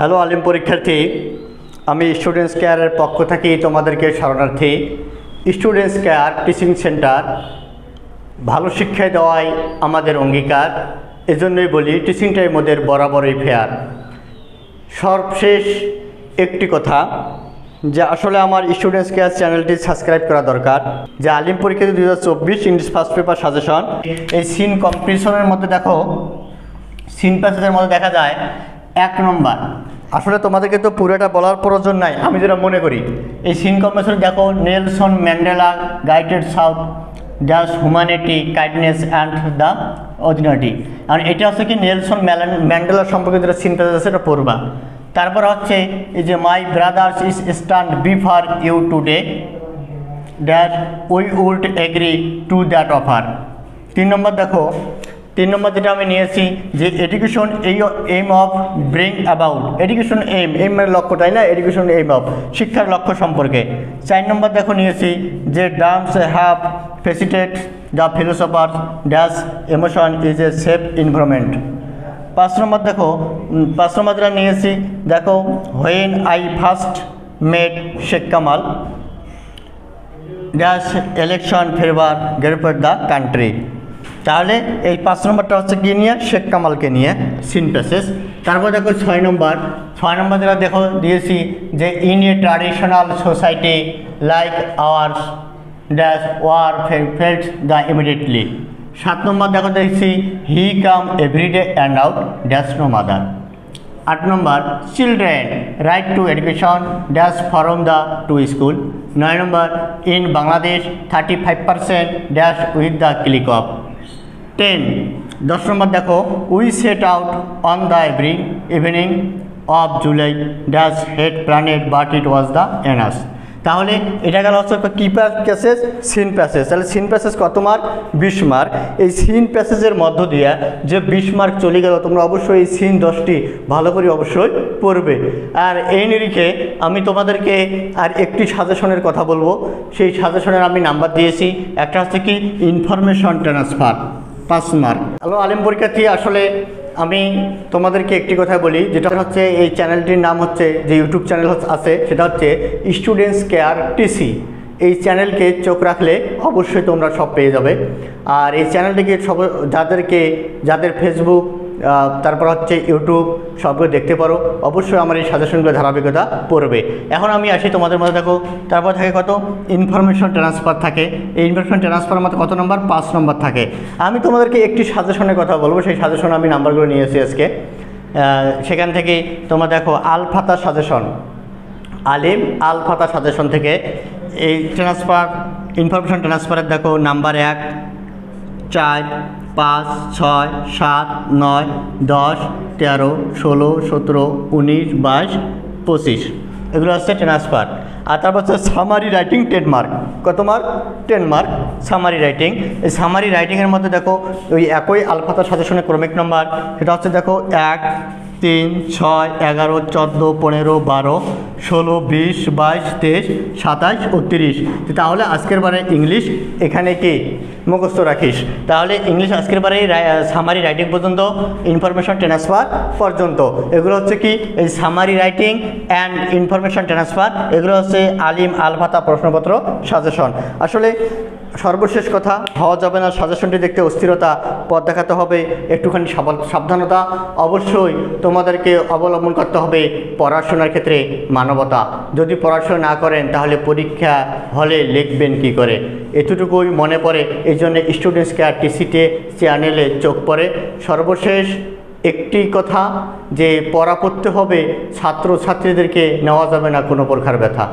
Hello আলিম পরীক্ষার্থী, আমি students কেয়ারের পক্ষ থেকে তোমাদেরকে শরণার্থী। স্টুডেন্টস কেয়ার টিচিং সেন্টার ভালো শিক্ষা দেওয়াই আমাদের অঙ্গীকার। এজন্যই বলি টিচিং টাইম ওদের বরাবরই ফেয়ার। সর্বশেষ একটি কথা, যে আসলে আমার স্টুডেন্টস কেয়ার চ্যানেলটি সাবস্ক্রাইব করা দরকার। যে আলিম পরীক্ষার্থী 2024 ইংলিশ ফার্স্ট পেপার সাজেশন, এই সিন কম্পিটিশনের মধ্যে দেখো, সিন প্যাসেজের মধ্যে দেখা যায় 1 নম্বর। আসলে তোমাদেরকে তো পুরোটা বলার প্রয়োজন নাই, আমি যেটা মনে করি এই সিন কম্পিটিশন দেখো, Nelson Mandela guided south the humanity kindness and the originality. আর এটা হচ্ছে কি নেলসন ম্যান্ডেলা সম্পর্কে যেটা সিন প্যাসেজ আছে সেটা পড়বা। তারপর হচ্ছে এই যে my brothers is stand before you today that we would agree to that offer. 3 নম্বর দেখো, 3 নম্বর যেটা আমি নিয়েছি যে education aim of bring about. Education aim মানে লক্ষ্য, তাই না? এডুকেশন এইম অফ শিক্ষার লক্ষ্য সম্পর্কে। 4 নম্বর দেখো নিয়েছি যে dance have faceted the philosopher dash emotion is a safe environment. 5 নম্বর দেখো, 5 নম্বর যেটা নিয়েছি দেখো, when I first made Sheikh Kamal dash election favour গেরফর দ্য কান্ট্রি। তাহলে এই 5 নম্বরটা হচ্ছে কি নিয়ে, শেখ কামালকে নিয়ে সিন প্যাসেজ। তারপর দেখো 6 নম্বর, 6 নম্বর যেটা দেখো দিয়েছি যে in a traditional society like ours dash war felt the immediately. 7 নম্বর দেখো দেখছি he come everyday and out dash no mother. 8 নম্বর children right to education dash from the to school. 9 নম্বর in Bangladesh 35% dash with the click of 10। 10 নম্বর দেখো we set out on the every evening of July dash head planet but it was the এনাস। তাহলে এটা গেল হচ্ছে কি passage, seen passage. তাহলে সিন প্যাসেজ কত মার্ক? 20 মার্ক। এই সিন প্যাসেজের মধ্য দিয়ে যে 20 মার্ক চলে গেল, তোমরা অবশ্যই এই সিন 10টি ভালো করে অবশ্যই পড়বে। আর এই নিরিখে আমি তোমাদেরকে আর একটি সাজেশনের কথা বলবো। সেই সাজেশনের আমি নাম্বার দিয়েছি। একটা হচ্ছে কি ইনফরমেশন ট্রান্সফার, 5 মার্ক। হ্যালো আলিম পরীক্ষার্থী, আসলে আমি তোমাদেরকে একটি কথা বলি, যেটা হচ্ছে এই চ্যানেলটির নাম হচ্ছে, যে ইউটিউব চ্যানেল আছে সেটা হচ্ছে স্টুডেন্টস কেয়ার টিসি। এই চ্যানেলকে চোখ রাখলে অবশ্যই তোমরা সব পেয়ে যাবে। আর এই চ্যানেলটিকে যাদের ফেসবুক তারপর হচ্ছে ইউটিউব সবগুলো দেখতে পারো, অবশ্যই আমার এই সাজেশনগুলো ধারাবাহিকতা পড়বে। এখন আমি আসি তোমাদের মধ্যে দেখো, তারপর থাকে কত ইনফরমেশন ট্রান্সফার থাকে। এই ইনফরমেশন ট্রান্সফারের মধ্যে কত নম্বর? 5 নম্বর থাকে। আমি তোমাদেরকে একটি সাজেশনের কথা বলবো, সেই সাজেশন আমি নাম্বারগুলো নিয়েছি আজকে। সেখান থেকে তোমরা দেখো আল ফাতা সাজেশন, আলিম আল ফাতা সাজেশন থেকে এই ইনফরমেশন ট্রান্সফারের দেখো নাম্বার 1, 4, 5, 6, 7, 9, 10, 13, 16, 17, 19, 22, 25 এগুলো হচ্ছে ট্রান্সফার। আর তারপর হচ্ছে সামারি রাইটিং 10 মার্ক। কত মার্ক? 10 mark summary writing. এই সামারি রাইটিংয়ের মধ্যে দেখো ওই একই আলফাতা সাজেশনের ক্রমিক নম্বর, সেটা হচ্ছে দেখো 1, 3, 6, 11, 14, 15, 12, 16, 20, 22, 23, 27 ও 30। তাহলে আজকের বারে ইংলিশ এখানে কি মুখস্থ রাখিস। তাহলে ইংলিশ আজকের বারে সামারি রাইটিং পর্যন্ত, ইনফরমেশন ট্রান্সফার পর্যন্ত। এগুলো হচ্ছে কি এই summary writing and information transfer, এগুলো হচ্ছে আলিম আল ফাতা প্রশ্নপত্র সাজেশন। আসলে সর্বশেষ কথা, হওয়া যাবে না সাজেশনটি দেখতে অস্থিরতা, পথ দেখাতে হবে একটুখানি সাবধানতা। অবশ্যই তোমাদেরকে অবলম্বন করতে হবে পড়াশোনার ক্ষেত্রে মানবতা। যদি পড়াশোনা না করেন তাহলে পরীক্ষা হলে লিখবেন কি করে, এতটুকুই মনে পড়ে। এই জন্য স্টুডেন্টস কেয়ার টিসিতে চ্যানেলে চোখ পড়ে। সর্বশেষ একটি কথা, যে পড়া পড়তে হবে, ছাত্রছাত্রীদেরকে নেওয়া যাবে না কোনো প্রকার ব্যথা।